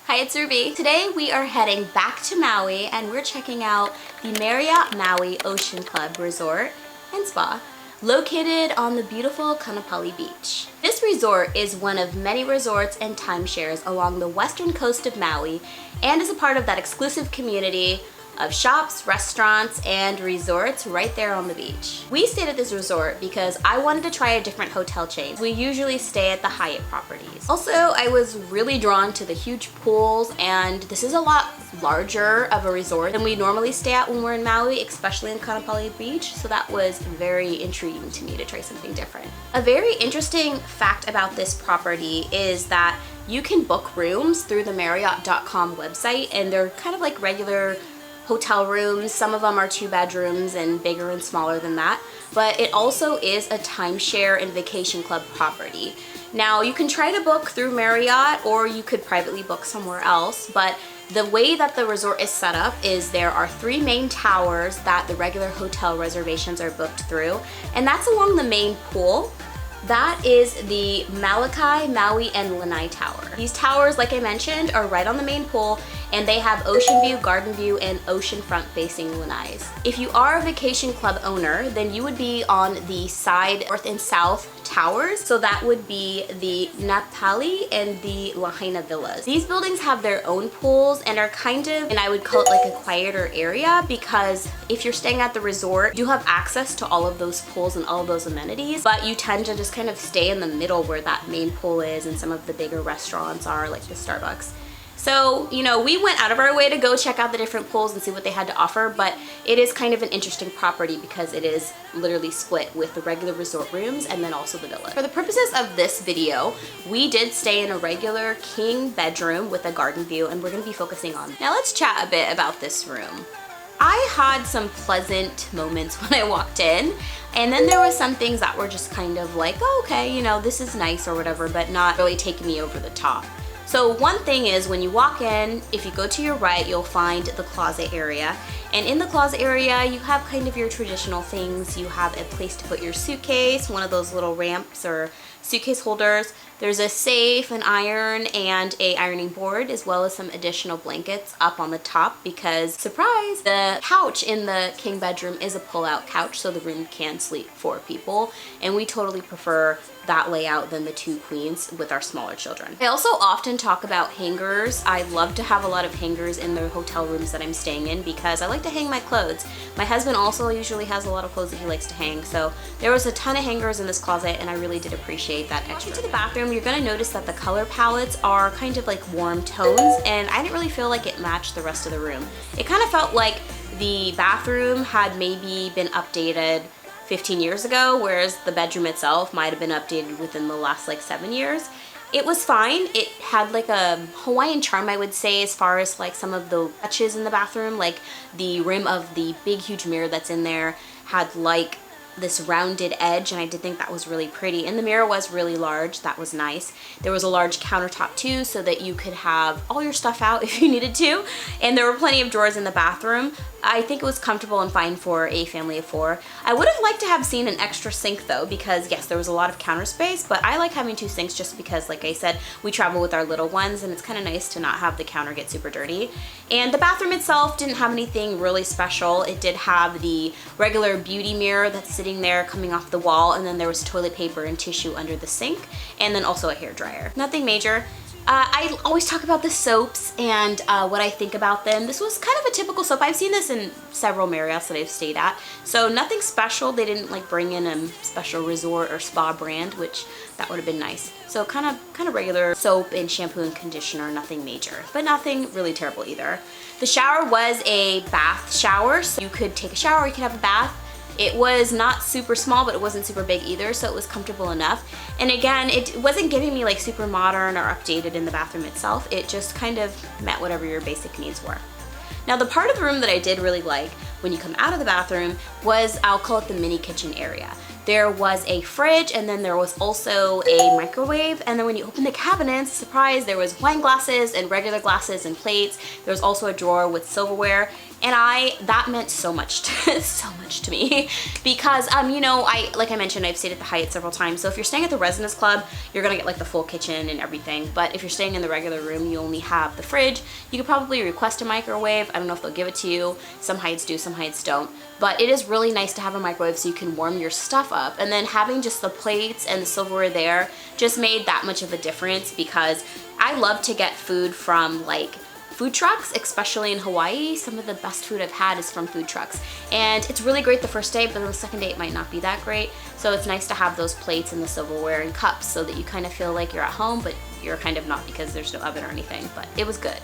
Hi, it's Ruby. Today we are heading back to Maui and we're checking out the Marriott Maui Ocean Club Resort and Spa located on the beautiful Kaanapali Beach. This resort is one of many resorts and timeshares along the western coast of Maui and is a part of that exclusive community of shops, restaurants, and resorts right there on the beach. We stayed at this resort because I wanted to try a different hotel chain. We usually stay at the Hyatt properties. Also, I was really drawn to the huge pools, and this is a lot larger of a resort than we normally stay at when we're in Maui, especially in Kaanapali Beach, so that was very intriguing to me to try something different. A very interesting fact about this property is that you can book rooms through the Marriott.com website, and they're kind of like regular hotel rooms. Some of them are 2 bedrooms and bigger and smaller than that, but it also is a timeshare and vacation club property. Now you can try to book through Marriott or you could privately book somewhere else, but the way that the resort is set up is there are 3 main towers that the regular hotel reservations are booked through, and that's along the main pool. That is the Molokai, Maui, and Lanai Tower. These towers, like I mentioned, are right on the main pool, and they have ocean view, garden view, and oceanfront facing lanais. If you are a vacation club owner, then you would be on the side north and south towers. So that would be the Napali and the Lahaina villas. These buildings have their own pools and are kind of, and I would call it like a quieter area, because if you're staying at the resort, you have access to all of those pools and all of those amenities, but you tend to just kind of stay in the middle where that main pool is and some of the bigger restaurants are, like the Starbucks. So, you know, we went out of our way to go check out the different pools and see what they had to offer, but it is kind of an interesting property because it is literally split with the regular resort rooms and then also the villa. For the purposes of this video, we did stay in a regular king bedroom with a garden view, and we're going to be focusing on. Now let's chat a bit about this room. I had some pleasant moments when I walked in, and then there was some things that were just kind of like, oh, okay, you know, this is nice or whatever, but not really taking me over the top. So one thing is, when you walk in, if you go to your right, you'll find the closet area. And in the closet area, you have kind of your traditional things. You have a place to put your suitcase, one of those little ramps or suitcase holders. There's a safe, an iron, and a ironing board, as well as some additional blankets up on the top because, surprise, the couch in the king bedroom is a pull-out couch, so the room can sleep 4 people. And we totally prefer that layout than the 2 queens with our smaller children. I also often talk about hangers. I love to have a lot of hangers in the hotel rooms that I'm staying in because I like to hang my clothes. My husband also usually has a lot of clothes that he likes to hang, so there was a ton of hangers in this closet and I really did appreciate that extra. To the bathroom, you're gonna notice that the color palettes are kind of like warm tones, and I didn't really feel like it matched the rest of the room. It kind of felt like the bathroom had maybe been updated 15 years ago, whereas the bedroom itself might have been updated within the last like 7 years. It was fine. It had like a Hawaiian charm, I would say, as far as like some of the touches in the bathroom, like the rim of the big huge mirror that's in there had like this rounded edge, and I did think that was really pretty. And the mirror was really large. That was nice. There was a large countertop too, so that you could have all your stuff out if you needed to. And there were plenty of drawers in the bathroom. I think it was comfortable and fine for a family of 4. I would have liked to have seen an extra sink though, because yes, there was a lot of counter space, but I like having 2 sinks just because, like I said, we travel with our little ones and it's kind of nice to not have the counter get super dirty. And the bathroom itself didn't have anything really special. It did have the regular beauty mirror that's sitting there coming off the wall, and then there was toilet paper and tissue under the sink, and then also a hairdryer. Nothing major. I always talk about the soaps and what I think about them. This was kind of a typical soap. I've seen this in several Marriotts that I've stayed at, so nothing special. They didn't like bring in a special resort or spa brand, which that would have been nice. So kind of regular soap and shampoo and conditioner, nothing major, but nothing really terrible either. The shower was a bath shower, so you could take a shower, you could have a bath. It was not super small, but it wasn't super big either, so it was comfortable enough. And again, it wasn't giving me like super modern or updated in the bathroom itself. It just kind of met whatever your basic needs were. Now, the part of the room that I did really like when you come out of the bathroom was, I'll call it the mini kitchen area. there was a fridge, and then there was also a microwave. And then when you open the cabinets, surprise, there was wine glasses and regular glasses and plates. There was also a drawer with silverware. And that meant so much to me because, you know, like I mentioned, I've stayed at the Hyatt several times. So if you're staying at the Residence Club, you're gonna get like the full kitchen and everything. But if you're staying in the regular room, you only have the fridge. You could probably request a microwave. I don't know if they'll give it to you. Some Hyatts do, some Hyatts don't. But it is really nice to have a microwave so you can warm your stuff up. And then having just the plates and the silverware there just made that much of a difference, because I love to get food from like food trucks, especially in Hawaii. Some of the best food I've had is from food trucks. And it's really great the first day, but the second day it might not be that great. So it's nice to have those plates and the silverware and cups so that you kind of feel like you're at home, but you're kind of not because there's no oven or anything, but it was good.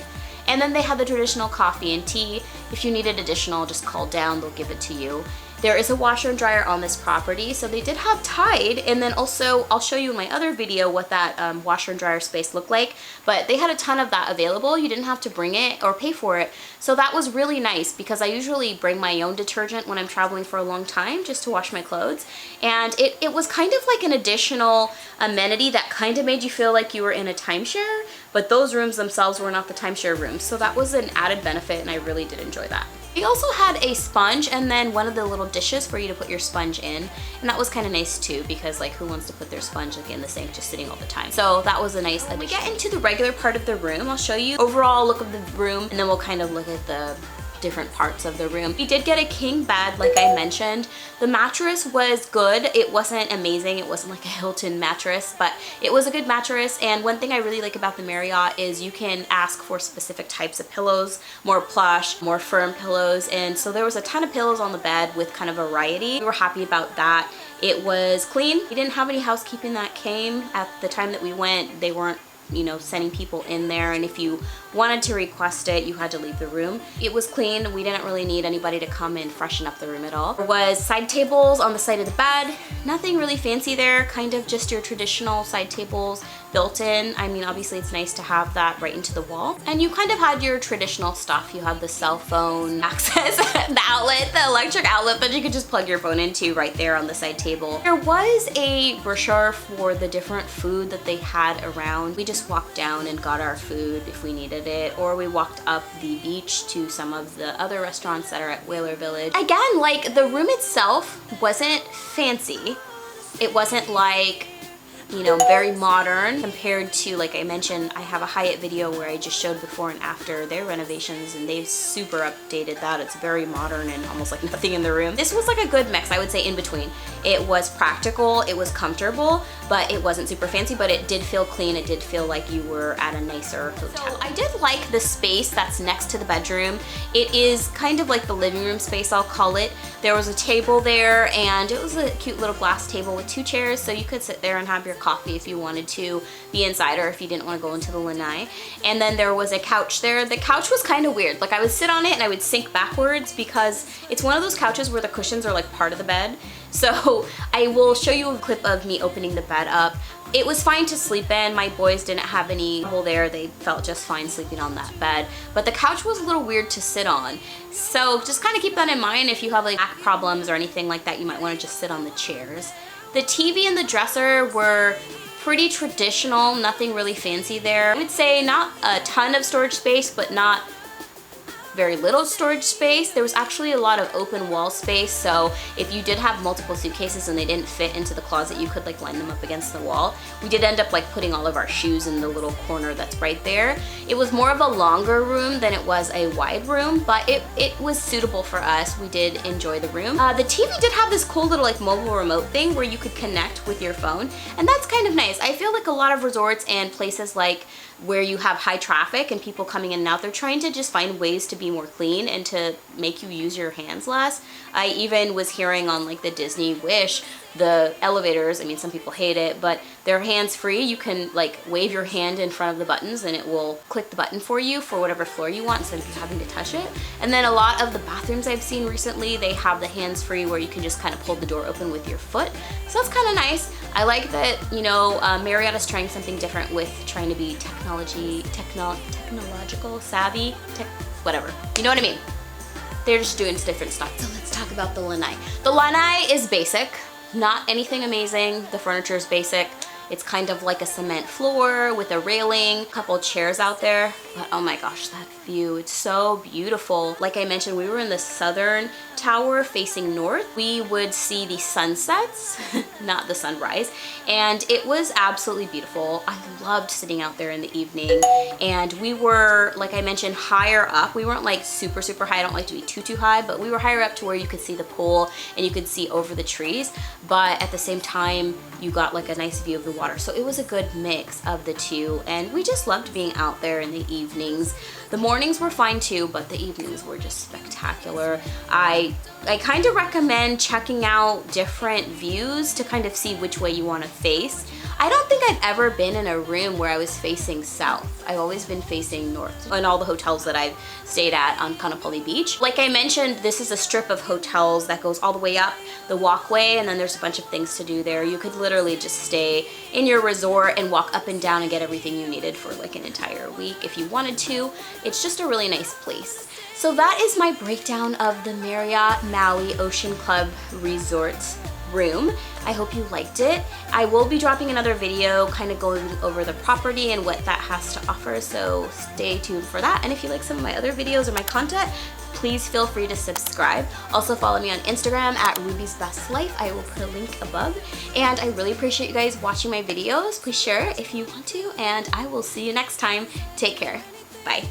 And then they had the traditional coffee and tea. If you needed additional, just call down, they'll give it to you. There is a washer and dryer on this property, so they did have Tide, and then also I'll show you in my other video what that washer and dryer space looked like, but they had a ton of that available. You didn't have to bring it or pay for it, so that was really nice because I usually bring my own detergent when I'm traveling for a long time just to wash my clothes, and it was kind of like an additional amenity that kind of made you feel like you were in a timeshare, but those rooms themselves were not the timeshare rooms, so that was an added benefit, and I really did enjoy that. We also had a sponge and then one of the little dishes for you to put your sponge in, and that was kind of nice too, because like who wants to put their sponge like in the sink just sitting all the time. So that was a nice addition. When we get into the regular part of the room, I'll show you overall look of the room, and then we'll kind of look at the different parts of the room. We did get a king bed, like I mentioned. The mattress was good. It wasn't amazing. It wasn't like a Hilton mattress, but it was a good mattress. And one thing I really like about the Marriott is you can ask for specific types of pillows, more plush, more firm pillows. And so there was a ton of pillows on the bed with kind of variety. We were happy about that. It was clean. We didn't have any housekeeping that came at the time that we went. They weren't, you know, sending people in there, and if you wanted to request it, you had to leave the room. It was clean. We didn't really need anybody to come and freshen up the room at all. There was side tables on the side of the bed. Nothing really fancy there, kind of just your traditional side tables built in. I mean, obviously it's nice to have that right into the wall. And you kind of had your traditional stuff. You had the cell phone access, the outlet, the electric outlet that you could just plug your phone into right there on the side table. There was a brochure for the different food that they had around. We just walked down and got our food if we needed it, or we walked up the beach to some of the other restaurants that are at Whaler Village. Again, like the room itself wasn't fancy. It wasn't like, you know, very modern compared to, like I mentioned, I have a Hyatt video where I just showed before and after their renovations, and they've super updated that. It's very modern and almost like nothing in the room. This was like a good mix, I would say, in between. It was practical, it was comfortable, but it wasn't super fancy, but it did feel clean. It did feel like you were at a nicer hotel. So I did like the space that's next to the bedroom. It is kind of like the living room space, I'll call it. There was a table there, and it was a cute little glass table with 2 chairs, so you could sit there and have your coffee if you wanted to be inside, or if you didn't want to go into the lanai. And then there was a couch there. The couch was kind of weird. Like I would sit on it and I would sink backwards because it's one of those couches where the cushions are like part of the bed. So I will show you a clip of me opening the bed up. It was fine to sleep in. My boys didn't have any trouble there. They felt just fine sleeping on that bed. But the couch was a little weird to sit on. So just kind of keep that in mind. If you have like back problems or anything like that, you might want to just sit on the chairs. The TV and the dresser were pretty traditional, nothing really fancy there. I would say not a ton of storage space, but not very little storage space. There was actually a lot of open wall space, so if you did have multiple suitcases and they didn't fit into the closet, you could like line them up against the wall. We did end up like putting all of our shoes in the little corner that's right there. It was more of a longer room than it was a wide room, but it was suitable for us. We did enjoy the room. The TV did have this cool little like mobile remote thing where you could connect with your phone, and that's kind of nice. I feel like a lot of resorts and places like where you have high traffic and people coming in and out, they're trying to just find ways to be more clean and to make you use your hands less. I even was hearing on like the Disney Wish, the elevators, I mean some people hate it, but they're hands-free. You can like wave your hand in front of the buttons and it will click the button for you for whatever floor you want instead of you having to touch it. And then a lot of the bathrooms I've seen recently, they have the hands-free where you can just kind of pull the door open with your foot. So that's kind of nice. I like that, you know, Marriott is trying something different with trying to be technological savvy, whatever. You know what I mean? They're just doing different stuff. So let's talk about the lanai. The lanai is basic. Not anything amazing. The furniture is basic. It's kind of like a cement floor with a railing, couple chairs out there, but oh my gosh, that view, it's so beautiful. Like I mentioned, we were in the southern tower facing north. We would see the sunsets, not the sunrise, and it was absolutely beautiful. I loved sitting out there in the evening, and we were, like I mentioned, higher up. We weren't like super high. I don't like to be too high, but we were higher up to where you could see the pool and you could see over the trees, but at the same time, you got like a nice view of the water. So it was a good mix of the two, and we just loved being out there in the evenings. The mornings were fine too, but the evenings were just spectacular. I kind of recommend checking out different views to kind of see which way you want to face. I don't think I've ever been in a room where I was facing south. I've always been facing north in all the hotels that I've stayed at on Kaanapali Beach. Like I mentioned, this is a strip of hotels that goes all the way up the walkway, and then there's a bunch of things to do there. You could literally just stay in your resort and walk up and down and get everything you needed for like an entire week if you wanted to. It's just a really nice place. So that is my breakdown of the Marriott Maui Ocean Club Resort room. I hope you liked it. I will be dropping another video kind of going over the property and what that has to offer, so stay tuned for that. And if you like some of my other videos or my content, please feel free to subscribe. Also follow me on Instagram at Ruby's Best Life. I will put a link above. And I really appreciate you guys watching my videos. Please share if you want to, and I will see you next time. Take care. Bye.